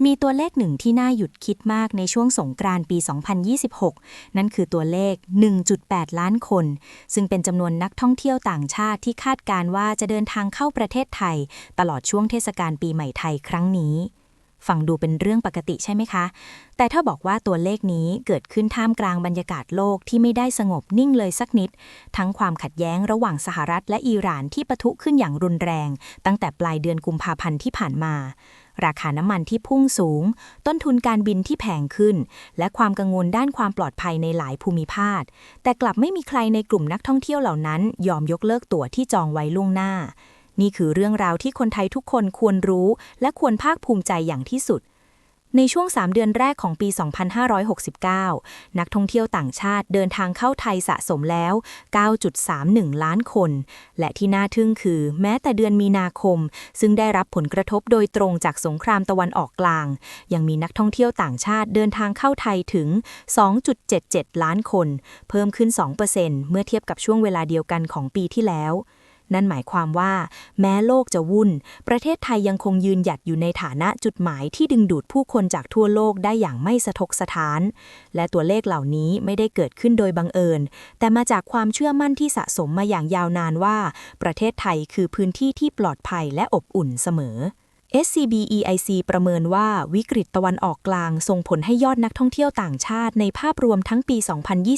มีตัวเลขหนึ่งที่น่าหยุดคิดมากในช่วงสงกรานต์ปี 2026 นั่นคือตัวเลข 1.8 ล้านคน ซึ่งเป็นจำนวนนักท่องเที่ยวต่างชาติที่คาดการณ์ว่าจะเดินทางเข้าประเทศไทยตลอดช่วงเทศกาลปีใหม่ไทยครั้งนี้ ฟังดูเป็นเรื่องปกติใช่ไหมคะ แต่ถ้าบอกว่าตัวเลขนี้เกิดขึ้นท่ามกลางบรรยากาศโลกที่ไม่ได้สงบนิ่งเลยสักนิด ทั้งความขัดแย้งระหว่างสหรัฐและอิหร่านที่ปะทุขึ้นอย่างรุนแรงตั้งแต่ปลายเดือนกุมภาพันธ์ที่ผ่านมา ราคาน้ำมันที่พุ่งสูง ต้นทุนการบินที่แพงขึ้น และความกังวลด้านความปลอดภัยในหลายภูมิภาค แต่กลับไม่มีใครในกลุ่มนักท่องเที่ยวเหล่านั้นยอมยกเลิกตั๋วที่จองไว้ล่วงหน้า นี่คือเรื่องราวที่คนไทยทุกคนควรรู้และควรภาคภูมิใจอย่างที่สุดในช่วง3 เดือนแรกของปี 2569 นักท่องเที่ยวต่างชาติเดินทางเข้าไทยสะสมแล้ว 9.31 ล้านคน และที่น่าทึ่งคือแม้แต่เดือนมีนาคมซึ่งได้รับผลกระทบโดยตรงจากสงครามตะวันออกกลางยังมีนักท่องเที่ยวต่างชาติเดินทางเข้าไทยถึง 2.77 ล้านคน เพิ่มขึ้น 2% เมื่อเทียบกับช่วงเวลาเดียวกันของปีที่แล้วนั่นหมายความว่าแม้โลกจะวุ่นประเทศไทยยังคงยืนหยัดอยู่ในฐานะจุดหมายที่ดึงดูดผู้คนจากทั่วโลกได้อย่างไม่สะทกสะท้านและตัวเลขเหล่านี้ไม่ได้เกิดขึ้นโดยบังเอิญแต่มาจากความเชื่อมั่นที่สะสมมาอย่างยาวนานว่าประเทศไทยคือพื้นที่ที่ปลอดภัยและอบอุ่นเสมอSCBEIC ประเมินว่าวิกฤตตะวันออกกลางส่งผลให้ยอดนักท่องเที่ยวต่างชาติในภาพรวมทั้งปี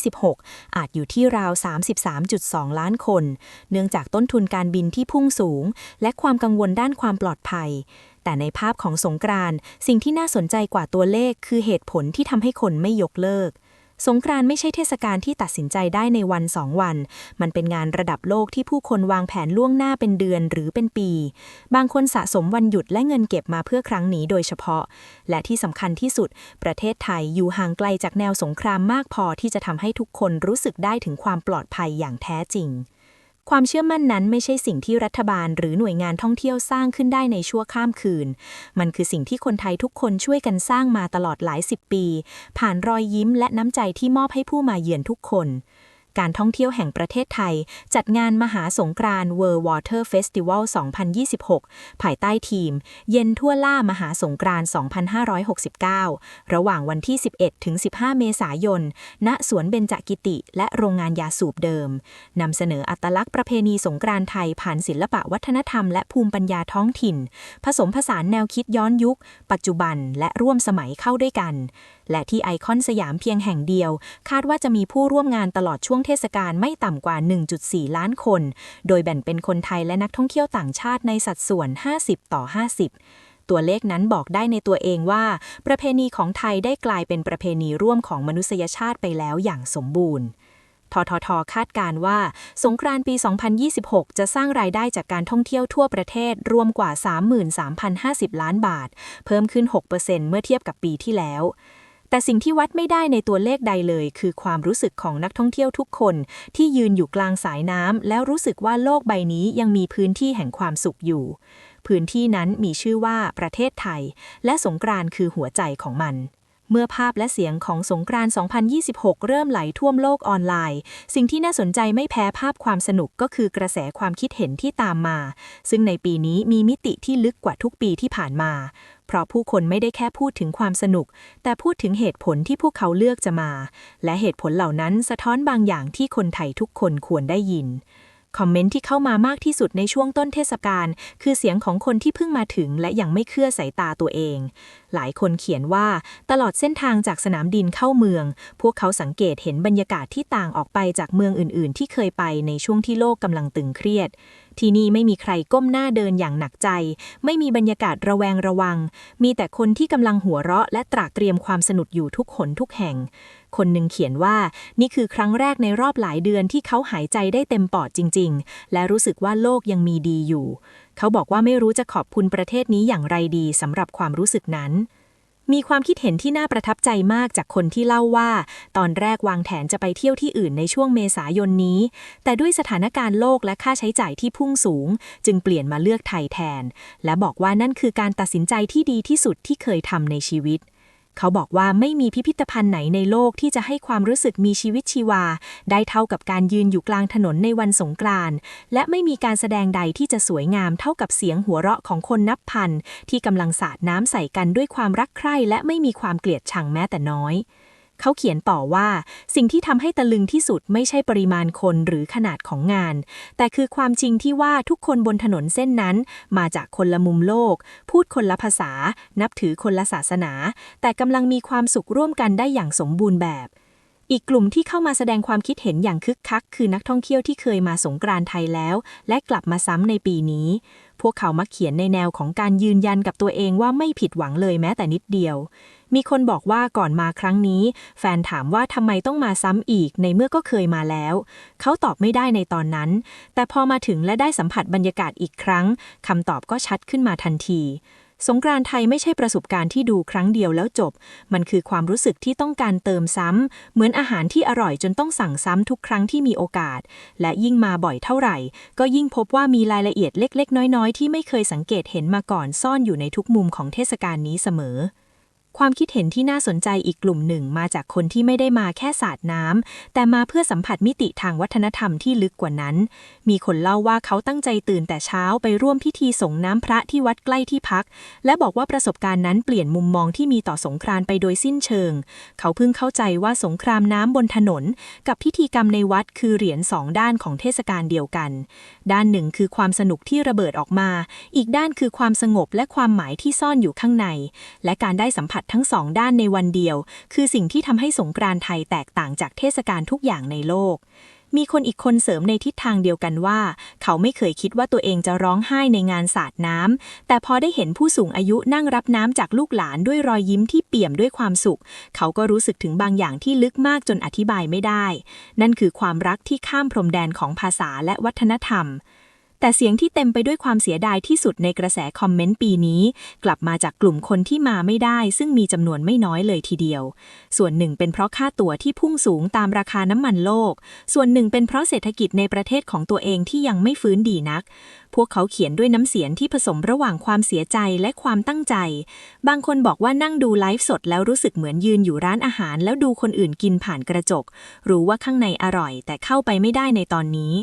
2026 อาจอยู่ที่ราว 33.2 ล้านคน เนื่องจากต้นทุนการบินที่พุ่งสูงและความกังวลด้านความปลอดภัย แต่ในภาพของสงกรานต์สิ่งที่น่าสนใจกว่าตัวเลขคือเหตุผลที่ทำให้คนไม่ยกเลิกสงกรานต์ไม่ใช่เทศกาลที่ตัดสินใจได้ในวัน2 วันมันเป็นงานระดับโลกที่ผู้คนวางแผนล่วงหน้าเป็นเดือนหรือเป็นปีบางคนสะสมวันหยุดและเงินเก็บมาเพื่อครั้งนี้โดยเฉพาะและที่สำคัญที่สุดประเทศไทยอยู่ห่างไกลจากแนวสงครามมากพอที่จะทำให้ทุกคนรู้สึกได้ถึงความปลอดภัยอย่างแท้จริงความเชื่อมั่นนั้นไม่ใช่สิ่งที่รัฐบาลหรือหน่วยงานท่องเที่ยวสร้างขึ้นได้ในชั่วข้ามคืนมันคือสิ่งที่คนไทยทุกคนช่วยกันสร้างมาตลอดหลาย10 ปีผ่านรอยยิ้มและน้ำใจที่มอบให้ผู้มาเยือนทุกคนการท่องเที่ยวแห่งประเทศไทยจัดงานมหาสงกรานต์ World Water Festival 2026 ภายใต้ทีมเย็นทั่วล่ามหาสงกรานต์ 2569 ระหว่างวันที่ 11 ถึง 15 เมษายน ณ สวนเบญจกิติและโรงงานยาสูบเดิม นำเสนออัตลักษณ์ประเพณีสงกรานต์ไทยผ่านศิลปะวัฒนธรรมและภูมิปัญญาท้องถิ่น ผสมผสานแนวคิดย้อนยุค ปัจจุบัน และร่วมสมัยเข้าด้วยกัน และที่ไอคอนสยามเพียงแห่งเดียวคาดว่าจะมีผู้ร่วมงานตลอดช่วงเทศกาลไม่ต่ำกว่า 1.4 ล้านคน โดยแบ่งเป็นคนไทยและนักท่องเที่ยวต่างชาติในสัดส่วน 50-50 ตัวเลขนั้นบอกได้ในตัวเองว่าประเพณีของไทยได้กลายเป็นประเพณีร่วมของมนุษยชาติไปแล้วอย่างสมบูรณ์ททท.คาดการณ์ว่าสงกรานต์ปี 2026 จะสร้างรายได้จากการท่องเที่ยวทั่วประเทศรวมกว่า 33,050 ล้านบาทเพิ่มขึ้น 6% เมื่อเทียบกับปีที่แล้วแต่สิ่งที่วัดไม่ได้ในตัวเลขใดเลยคือความรู้สึกของนักท่องเที่ยวทุกคนที่ยืนอยู่กลางสายน้ำแล้วรู้สึกว่าโลกใบนี้ยังมีพื้นที่แห่งความสุขอยู่พื้นที่นั้นมีชื่อว่าประเทศไทยและสงกรานต์คือหัวใจของมันเมื่อภาพและเสียงของสงกรานต์ 2026 เริ่มไหลท่วมโลกออนไลน์สิ่งที่น่าสนใจไม่แพ้ภาพความสนุกก็คือกระแสความคิดเห็นที่ตามมาซึ่งในปีนี้มีมิติที่ลึกกว่าทุกปีที่ผ่านมาเพราะผู้คนไม่ได้แค่พูดถึงความสนุกแต่พูดถึงเหตุผลที่พวกเขาเลือกจะมาและเหตุผลเหล่านั้นสะท้อนบางอย่างที่คนไทยทุกคนควรได้ยินคอมเมนต์ที่เข้ามามากที่สุดในช่วงต้นเทศกาลคือเสียงของคนที่เพิ่งมาถึงและยังไม่เชื่อสายตาตัวเองหลายคนเขียนว่าตลอดเส้นทางจากสนามบินเข้าเมืองพวกเขาสังเกตเห็นบรรยากาศที่ต่างออกไปจากเมืองอื่นๆที่เคยไปในช่วงที่โลกกำลังตึงเครียดที่นี่ไม่มีใครก้มหน้าเดินอย่างหนักใจไม่มีบรรยากาศระแวงระวังมีแต่คนที่กำลังหัวเราะและตรากตรียมความสนุกอยู่ทุกหนทุกแห่งคนหนึ่งเขียนว่านี่คือครั้งแรกในรอบหลายเดือนที่เขาหายใจได้เต็มปอดจริงๆและรู้สึกว่าโลกยังมีดีอยู่เขาบอกว่าไม่รู้จะขอบคุณประเทศนี้อย่างไรดีสำหรับความรู้สึกนั้นมีความคิดเห็นที่น่าประทับใจมากจากคนที่เล่าว่าตอนแรกวางแผนจะไปเที่ยวที่อื่นในช่วงเมษายนนี้แต่ด้วยสถานการณ์โลกและค่าใช้จ่ายที่พุ่งสูงจึงเปลี่ยนมาเลือกไทยแทนและบอกว่านั่นคือการตัดสินใจที่ดีที่สุดที่เคยทำในชีวิต เขาบอกว่าไม่มีพิพิธภัณฑ์ไหนในโลกที่จะให้ความรู้สึกมีชีวิตชีวาได้เท่ากับการยืนอยู่กลางถนนในวันสงกรานต์และไม่มีการแสดงใดที่จะสวยงามเท่ากับเสียงหัวเราะของคนนับพันที่กำลังสาดน้ำใส่กันด้วยความรักใคร่และไม่มีความเกลียดชังแม้แต่น้อยเขาเขียนต่อว่าสิ่งที่ทำให้ตะลึงที่สุดไม่ใช่ปริมาณคนหรือขนาดของงานแต่คือความจริงที่ว่าทุกคนบนถนนเส้นนั้นมาจากคนละมุมโลกพูดคนละภาษานับถือคนละศาสนาแต่กำลังมีความสุขร่วมกันได้อย่างสมบูรณ์แบบอีกกลุ่มที่เข้ามาแสดงความคิดเห็นอย่างคึกคักคือนักท่องเที่ยวที่เคยมาสงกรานต์ไทยแล้วและกลับมาซ้ำในปีนี้พวกเขามักเขียนในแนวของการยืนยันกับตัวเองว่าไม่ผิดหวังเลยแม้แต่นิดเดียวมีคนบอกว่าก่อนมาครั้งนี้แฟนถามว่าทำไมต้องมาซ้ำอีกในเมื่อก็เคยมาแล้วเขาตอบไม่ได้ในตอนนั้นแต่พอมาถึงและได้สัมผัสบรรยากาศอีกครั้งคำตอบก็ชัดขึ้นมาทันทีสงกรานต์ไทยไม่ใช่ประสบการณ์ที่ดูครั้งเดียวแล้วจบมันคือความรู้สึกที่ต้องการเติมซ้ำเหมือนอาหารที่อร่อยจนต้องสั่งซ้ำทุกครั้งที่มีโอกาสและยิ่งมาบ่อยเท่าไหร่ก็ยิ่งพบว่ามีรายละเอียดเล็กๆน้อยๆที่ไม่เคยสังเกตเห็นมาก่อนซ่อนอยู่ในทุกมุมของเทศกาลนี้เสมอความคิดเห็นที่น่าสนใจอีกกลุ่มหนึ่งมาจากคนที่ไม่ได้มาแค่สาดน้ำแต่มาเพื่อสัมผัสมิติทางวัฒนธรรมที่ลึกกว่านั้นมีคนเล่าว่าเขาตั้งใจตื่นแต่เช้าไปร่วมพิธีส่งน้ำพระที่วัดใกล้ที่พักและบอกว่าประสบการณ์นั้นเปลี่ยนมุมมองที่มีต่อสงกรานต์ไปโดยสิ้นเชิงเขาเพิ่งเข้าใจว่าสงครามน้ำบนถนนกับพิธีกรรมในวัดคือเหรียญสองด้านของเทศกาลเดียวกันด้านหนึ่งคือความสนุกที่ระเบิดออกมาอีกด้านคือความสงบและความหมายที่ซ่อนอยู่ข้างในและการได้สัมผัสทั้งสองด้านในวันเดียวคือสิ่งที่ทำให้สงกรานต์ไทยแตกต่างจากเทศกาลทุกอย่างในโลกมีคนอีกคนเสริมในทิศทางเดียวกันว่าเขาไม่เคยคิดว่าตัวเองจะร้องไห้ในงานสาดน้ำแต่พอได้เห็นผู้สูงอายุนั่งรับน้ำจากลูกหลานด้วยรอยยิ้มที่เปี่ยมด้วยความสุขเขาก็รู้สึกถึงบางอย่างที่ลึกมากจนอธิบายไม่ได้นั่นคือความรักที่ข้ามพรมแดนของภาษาและวัฒนธรรมแต่เสียงที่เต็มไปด้วยความเสียดายที่สุดในกระแสคอมเมนต์ปีนี้กลับมาจากกลุ่มคนที่มาไม่ได้ซึ่งมีจำนวนไม่น้อยเลยทีเดียวส่วนหนึ่งเป็นเพราะค่าตั๋วที่พุ่งสูงตามราคาน้ำมันโลกส่วนหนึ่งเป็นเพราะเศรษฐกิจในประเทศของตัวเองที่ยังไม่ฟื้นดีนักพวกเขาเขียนด้วยน้ำเสียงที่ผสมระหว่างความเสียใจและความตั้งใจบางคนบอกว่านั่งดูไลฟ์สดแล้วรู้สึกเหมือนยืนอยู่ร้านอาหารแล้วดูคนอื่นกินผ่านกระจกรู้ว่าข้างในอร่อยแต่เข้าไปไม่ได้ในตอนนี้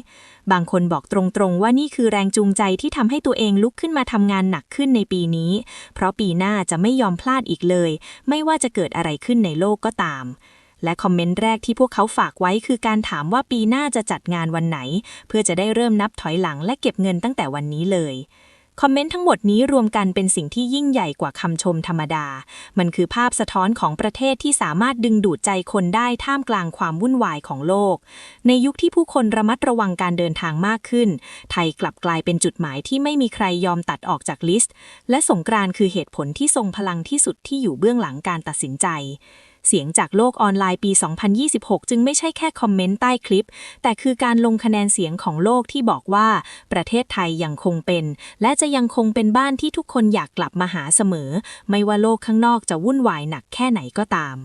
บางคนบอกตรงๆว่านี่คือแรงจูงใจที่ทำให้ตัวเองลุกขึ้นมาทำงานหนักขึ้นในปีนี้เพราะปีหน้าจะไม่ยอมพลาดอีกเลยไม่ว่าจะเกิดอะไรขึ้นในโลกก็ตามและคอมเมนต์แรกที่พวกเขาฝากไว้คือการถามว่าปีหน้าจะจัดงานวันไหนเพื่อจะได้เริ่มนับถอยหลังและเก็บเงินตั้งแต่วันนี้เลยคอมเมนต์ทั้งหมดนี้รวมกันเป็นสิ่งที่ยิ่งใหญ่กว่าคำชมธรรมดามันคือภาพสะท้อนของประเทศที่สามารถดึงดูดใจคนได้ท่ามกลางความวุ่นวายของโลกในยุคที่ผู้คนระมัดระวังการเดินทางมากขึ้นไทยกลับกลายเป็นจุดหมายที่ไม่มีใครยอมตัดออกจากลิสต์และสงกรานต์คือเหตุผลที่ทรงพลังที่สุดที่อยู่เบื้องหลังการตัดสินใจเสียงจากโลกออนไลน์ปี 2026 จึงไม่ใช่แค่คอมเมนต์ใต้คลิปแต่คือการลงคะแนนเสียงของโลกที่บอกว่าประเทศไทยยังคงเป็นและจะยังคงเป็นบ้านที่ทุกคนอยากกลับมาหาเสมอไม่ว่าโลกข้างนอกจะวุ่นวายหนักแค่ไหนก็ตาม